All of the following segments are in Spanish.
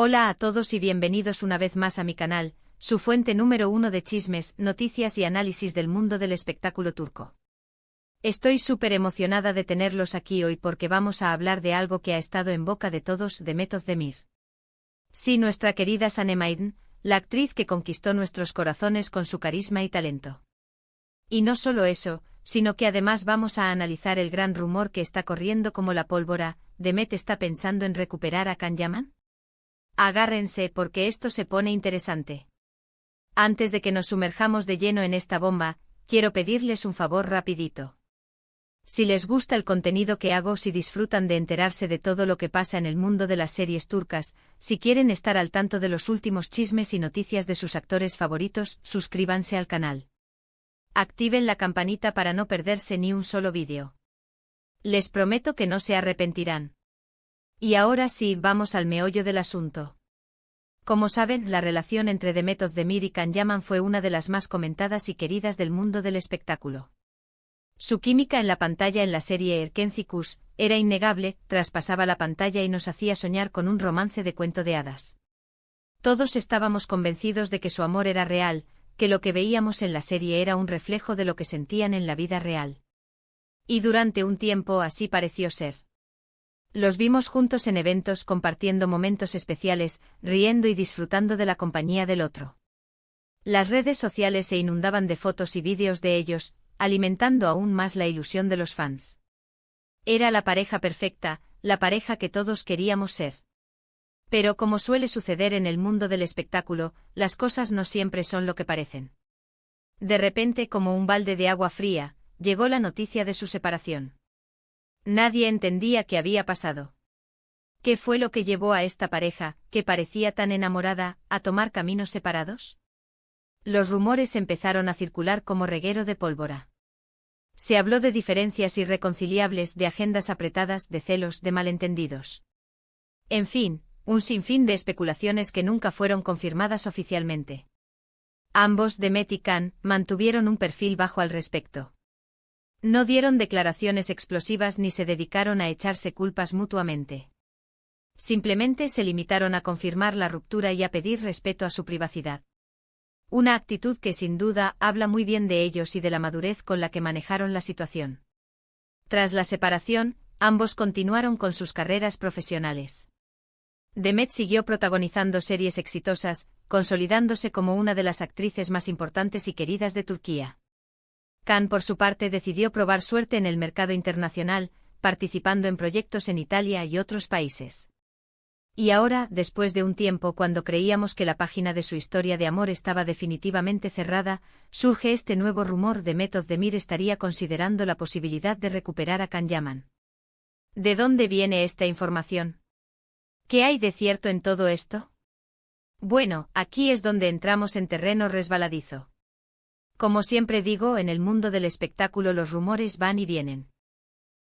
Hola a todos y bienvenidos una vez más a mi canal, su fuente número 1 de chismes, noticias y análisis del mundo del espectáculo turco. Estoy súper emocionada de tenerlos aquí hoy porque vamos a hablar de algo que ha estado en boca de todos, Demet Özdemir. Sí, nuestra querida Sanem Aydin, la actriz que conquistó nuestros corazones con su carisma y talento. Y no solo eso, sino que además vamos a analizar el gran rumor que está corriendo como la pólvora. ¿Demet está pensando en recuperar a Can Yaman? Agárrense porque esto se pone interesante. Antes de que nos sumerjamos de lleno en esta bomba, quiero pedirles un favor rapidito. Si les gusta el contenido que hago, si disfrutan de enterarse de todo lo que pasa en el mundo de las series turcas, si quieren estar al tanto de los últimos chismes y noticias de sus actores favoritos, suscríbanse al canal. Activen la campanita para no perderse ni un solo vídeo. Les prometo que no se arrepentirán. Y ahora sí, vamos al meollo del asunto. Como saben, la relación entre Demet Özdemir y Can Yaman fue una de las más comentadas y queridas del mundo del espectáculo. Su química en la pantalla en la serie Erkenci Kuş era innegable, traspasaba la pantalla y nos hacía soñar con un romance de cuento de hadas. Todos estábamos convencidos de que su amor era real, que lo que veíamos en la serie era un reflejo de lo que sentían en la vida real. Y durante un tiempo así pareció ser. Los vimos juntos en eventos, compartiendo momentos especiales, riendo y disfrutando de la compañía del otro. Las redes sociales se inundaban de fotos y vídeos de ellos, alimentando aún más la ilusión de los fans. Era la pareja perfecta, la pareja que todos queríamos ser. Pero como suele suceder en el mundo del espectáculo, las cosas no siempre son lo que parecen. De repente, como un balde de agua fría, llegó la noticia de su separación. Nadie entendía qué había pasado. ¿Qué fue lo que llevó a esta pareja, que parecía tan enamorada, a tomar caminos separados? Los rumores empezaron a circular como reguero de pólvora. Se habló de diferencias irreconciliables, de agendas apretadas, de celos, de malentendidos. En fin, un sinfín de especulaciones que nunca fueron confirmadas oficialmente. Ambos, Demet y Can, mantuvieron un perfil bajo al respecto. No dieron declaraciones explosivas ni se dedicaron a echarse culpas mutuamente. Simplemente se limitaron a confirmar la ruptura y a pedir respeto a su privacidad. Una actitud que sin duda habla muy bien de ellos y de la madurez con la que manejaron la situación. Tras la separación, ambos continuaron con sus carreras profesionales. Demet siguió protagonizando series exitosas, consolidándose como una de las actrices más importantes y queridas de Turquía. Can, por su parte, decidió probar suerte en el mercado internacional, participando en proyectos en Italia y otros países. Y ahora, después de un tiempo, cuando creíamos que la página de su historia de amor estaba definitivamente cerrada, surge este nuevo rumor: Demet Özdemir estaría considerando la posibilidad de recuperar a Can Yaman. ¿De dónde viene esta información? ¿Qué hay de cierto en todo esto? Bueno, aquí es donde entramos en terreno resbaladizo. Como siempre digo, en el mundo del espectáculo los rumores van y vienen.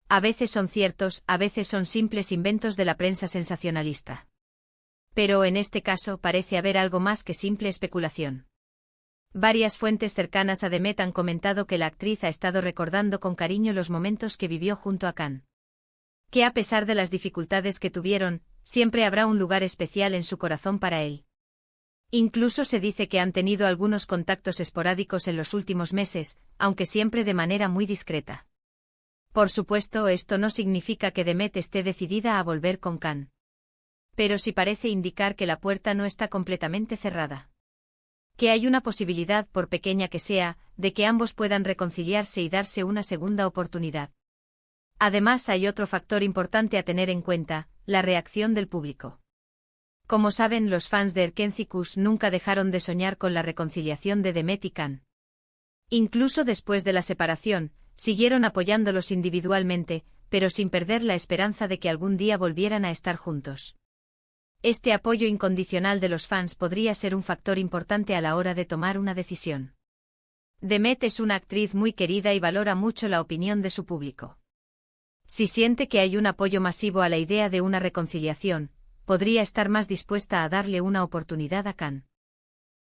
A veces son ciertos, a veces son simples inventos de la prensa sensacionalista. Pero en este caso parece haber algo más que simple especulación. Varias fuentes cercanas a Demet han comentado que la actriz ha estado recordando con cariño los momentos que vivió junto a Can. Que a pesar de las dificultades que tuvieron, siempre habrá un lugar especial en su corazón para él. Incluso se dice que han tenido algunos contactos esporádicos en los últimos meses, aunque siempre de manera muy discreta. Por supuesto, esto no significa que Demet esté decidida a volver con Can. Pero sí parece indicar que la puerta no está completamente cerrada. Que hay una posibilidad, por pequeña que sea, de que ambos puedan reconciliarse y darse una segunda oportunidad. Además, hay otro factor importante a tener en cuenta: la reacción del público. Como saben, los fans de Erkenci Kuş nunca dejaron de soñar con la reconciliación de Demet y Can. Incluso después de la separación, siguieron apoyándolos individualmente, pero sin perder la esperanza de que algún día volvieran a estar juntos. Este apoyo incondicional de los fans podría ser un factor importante a la hora de tomar una decisión. Demet es una actriz muy querida y valora mucho la opinión de su público. Si siente que hay un apoyo masivo a la idea de una reconciliación, podría estar más dispuesta a darle una oportunidad a Can.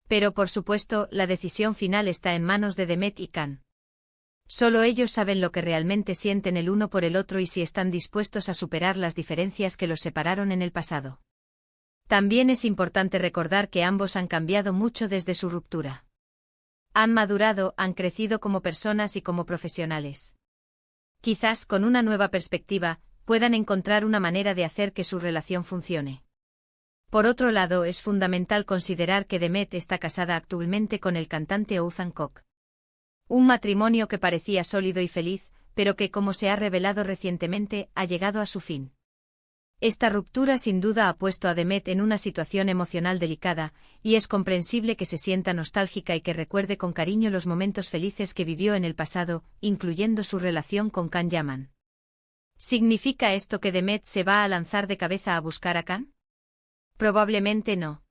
Pero por supuesto, la decisión final está en manos de Demet y Can. Solo ellos saben lo que realmente sienten el uno por el otro y si están dispuestos a superar las diferencias que los separaron en el pasado. También es importante recordar que ambos han cambiado mucho desde su ruptura. Han madurado, han crecido como personas y como profesionales. Quizás con una nueva perspectiva, puedan encontrar una manera de hacer que su relación funcione. Por otro lado, es fundamental considerar que Demet está casada actualmente con el cantante Oğuzhan Koç. Un matrimonio que parecía sólido y feliz, pero que, como se ha revelado recientemente, ha llegado a su fin. Esta ruptura sin duda ha puesto a Demet en una situación emocional delicada, y es comprensible que se sienta nostálgica y que recuerde con cariño los momentos felices que vivió en el pasado, incluyendo su relación con Can Yaman. ¿Significa esto que Demet se va a lanzar de cabeza a buscar a Can? Probablemente no.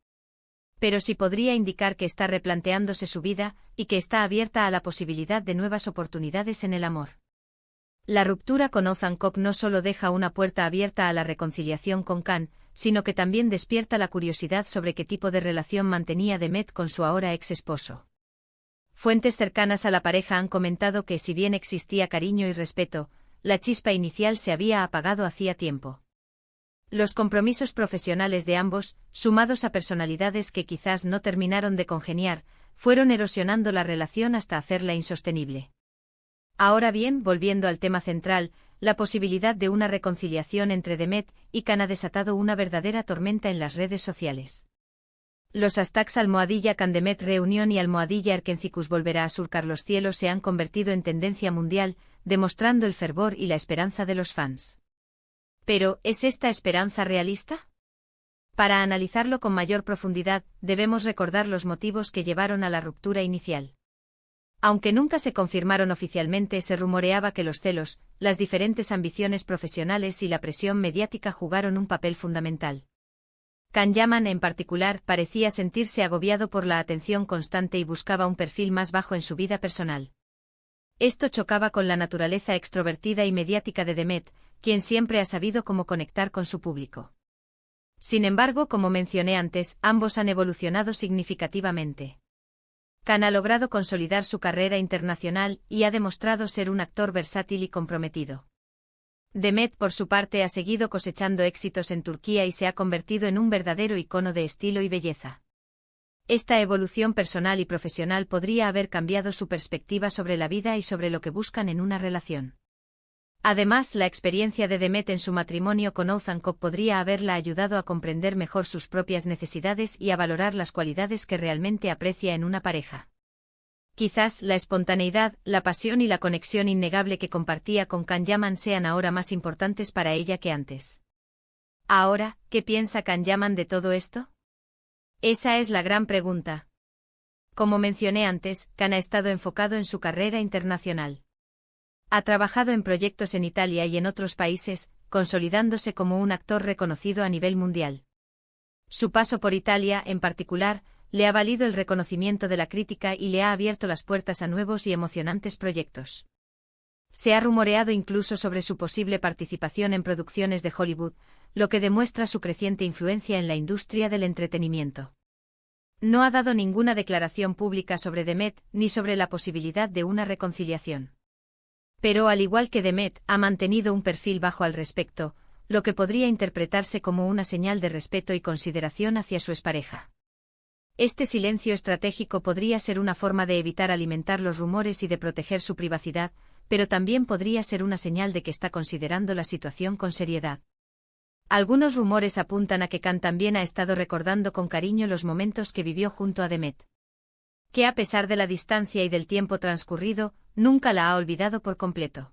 Pero sí podría indicar que está replanteándose su vida, y que está abierta a la posibilidad de nuevas oportunidades en el amor. La ruptura con Oğuzhan Koç no solo deja una puerta abierta a la reconciliación con Can, sino que también despierta la curiosidad sobre qué tipo de relación mantenía Demet con su ahora ex esposo. Fuentes cercanas a la pareja han comentado que si bien existía cariño y respeto, la chispa inicial se había apagado hacía tiempo. Los compromisos profesionales de ambos, sumados a personalidades que quizás no terminaron de congeniar, fueron erosionando la relación hasta hacerla insostenible. Ahora bien, volviendo al tema central, la posibilidad de una reconciliación entre Demet y Can ha desatado una verdadera tormenta en las redes sociales. Los hashtags #CanDemet reunión y #Erkencicus volverá a surcar los cielos se han convertido en tendencia mundial, demostrando el fervor y la esperanza de los fans. Pero, ¿es esta esperanza realista? Para analizarlo con mayor profundidad, debemos recordar los motivos que llevaron a la ruptura inicial. Aunque nunca se confirmaron oficialmente, se rumoreaba que los celos, las diferentes ambiciones profesionales y la presión mediática jugaron un papel fundamental. Can Yaman, en particular, parecía sentirse agobiado por la atención constante y buscaba un perfil más bajo en su vida personal. Esto chocaba con la naturaleza extrovertida y mediática de Demet, quien siempre ha sabido cómo conectar con su público. Sin embargo, como mencioné antes, ambos han evolucionado significativamente. Can ha logrado consolidar su carrera internacional y ha demostrado ser un actor versátil y comprometido. Demet, por su parte, ha seguido cosechando éxitos en Turquía y se ha convertido en un verdadero icono de estilo y belleza. Esta evolución personal y profesional podría haber cambiado su perspectiva sobre la vida y sobre lo que buscan en una relación. Además, la experiencia de Demet en su matrimonio con Oğuzhan Koç podría haberla ayudado a comprender mejor sus propias necesidades y a valorar las cualidades que realmente aprecia en una pareja. Quizás la espontaneidad, la pasión y la conexión innegable que compartía con Can Yaman sean ahora más importantes para ella que antes. Ahora, ¿qué piensa Can Yaman de todo esto? Esa es la gran pregunta. Como mencioné antes, Can ha estado enfocado en su carrera internacional. Ha trabajado en proyectos en Italia y en otros países, consolidándose como un actor reconocido a nivel mundial. Su paso por Italia, en particular, le ha valido el reconocimiento de la crítica y le ha abierto las puertas a nuevos y emocionantes proyectos. Se ha rumoreado incluso sobre su posible participación en producciones de Hollywood, lo que demuestra su creciente influencia en la industria del entretenimiento. No ha dado ninguna declaración pública sobre Demet ni sobre la posibilidad de una reconciliación. Pero al igual que Demet, ha mantenido un perfil bajo al respecto, lo que podría interpretarse como una señal de respeto y consideración hacia su expareja. Este silencio estratégico podría ser una forma de evitar alimentar los rumores y de proteger su privacidad, pero también podría ser una señal de que está considerando la situación con seriedad. Algunos rumores apuntan a que Can también ha estado recordando con cariño los momentos que vivió junto a Demet. Que a pesar de la distancia y del tiempo transcurrido, nunca la ha olvidado por completo.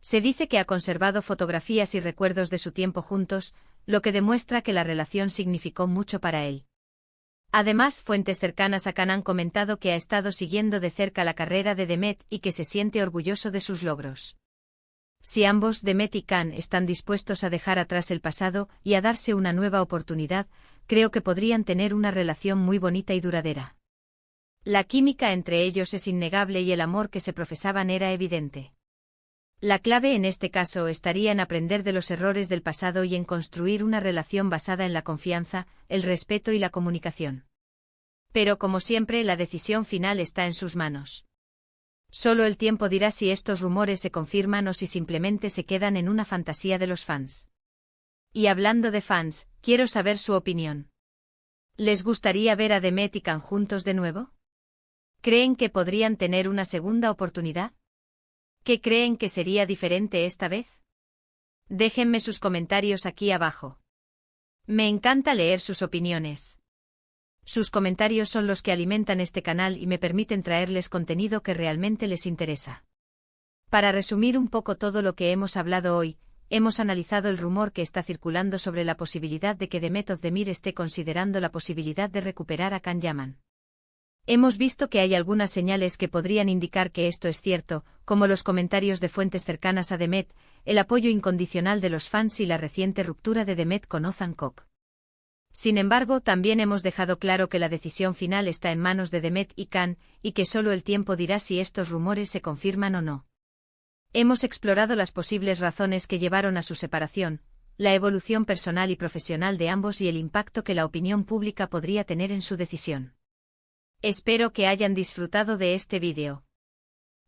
Se dice que ha conservado fotografías y recuerdos de su tiempo juntos, lo que demuestra que la relación significó mucho para él. Además, fuentes cercanas a Can han comentado que ha estado siguiendo de cerca la carrera de Demet y que se siente orgulloso de sus logros. Si ambos, Demet y Can, están dispuestos a dejar atrás el pasado y a darse una nueva oportunidad, creo que podrían tener una relación muy bonita y duradera. La química entre ellos es innegable y el amor que se profesaban era evidente. La clave en este caso estaría en aprender de los errores del pasado y en construir una relación basada en la confianza, el respeto y la comunicación. Pero como siempre, la decisión final está en sus manos. Solo el tiempo dirá si estos rumores se confirman o si simplemente se quedan en una fantasía de los fans. Y hablando de fans, quiero saber su opinión. ¿Les gustaría ver a Demet y Can juntos de nuevo? ¿Creen que podrían tener una segunda oportunidad? ¿Qué creen que sería diferente esta vez? Déjenme sus comentarios aquí abajo. Me encanta leer sus opiniones. Sus comentarios son los que alimentan este canal y me permiten traerles contenido que realmente les interesa. Para resumir un poco todo lo que hemos hablado hoy, hemos analizado el rumor que está circulando sobre la posibilidad de que Demet Özdemir esté considerando la posibilidad de recuperar a Can Yaman. Hemos visto que hay algunas señales que podrían indicar que esto es cierto, como los comentarios de fuentes cercanas a Demet, el apoyo incondicional de los fans y la reciente ruptura de Demet con Ozan Kok. Sin embargo, también hemos dejado claro que la decisión final está en manos de Demet y Can, y que solo el tiempo dirá si estos rumores se confirman o no. Hemos explorado las posibles razones que llevaron a su separación, la evolución personal y profesional de ambos y el impacto que la opinión pública podría tener en su decisión. Espero que hayan disfrutado de este vídeo.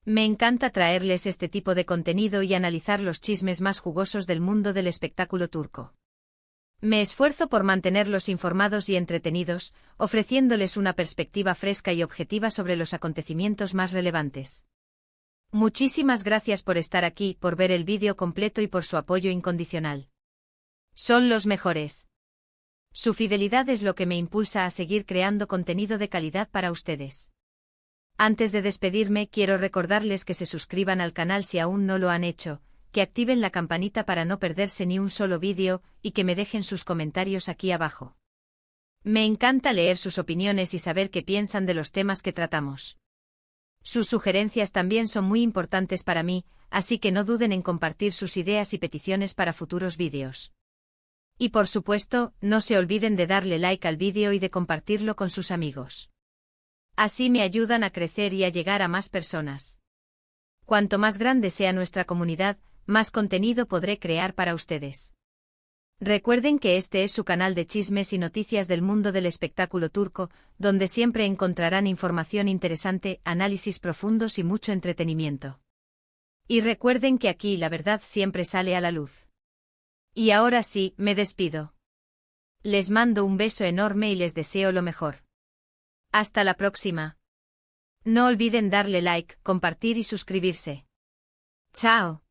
Me encanta traerles este tipo de contenido y analizar los chismes más jugosos del mundo del espectáculo turco. Me esfuerzo por mantenerlos informados y entretenidos, ofreciéndoles una perspectiva fresca y objetiva sobre los acontecimientos más relevantes. Muchísimas gracias por estar aquí, por ver el vídeo completo y por su apoyo incondicional. Son los mejores. Su fidelidad es lo que me impulsa a seguir creando contenido de calidad para ustedes. Antes de despedirme, quiero recordarles que se suscriban al canal si aún no lo han hecho, que activen la campanita para no perderse ni un solo vídeo, y que me dejen sus comentarios aquí abajo. Me encanta leer sus opiniones y saber qué piensan de los temas que tratamos. Sus sugerencias también son muy importantes para mí, así que no duden en compartir sus ideas y peticiones para futuros vídeos. Y por supuesto, no se olviden de darle like al vídeo y de compartirlo con sus amigos. Así me ayudan a crecer y a llegar a más personas. Cuanto más grande sea nuestra comunidad, más contenido podré crear para ustedes. Recuerden que este es su canal de chismes y noticias del mundo del espectáculo turco, donde siempre encontrarán información interesante, análisis profundos y mucho entretenimiento. Y recuerden que aquí la verdad siempre sale a la luz. Y ahora sí, me despido. Les mando un beso enorme y les deseo lo mejor. Hasta la próxima. No olviden darle like, compartir y suscribirse. Chao.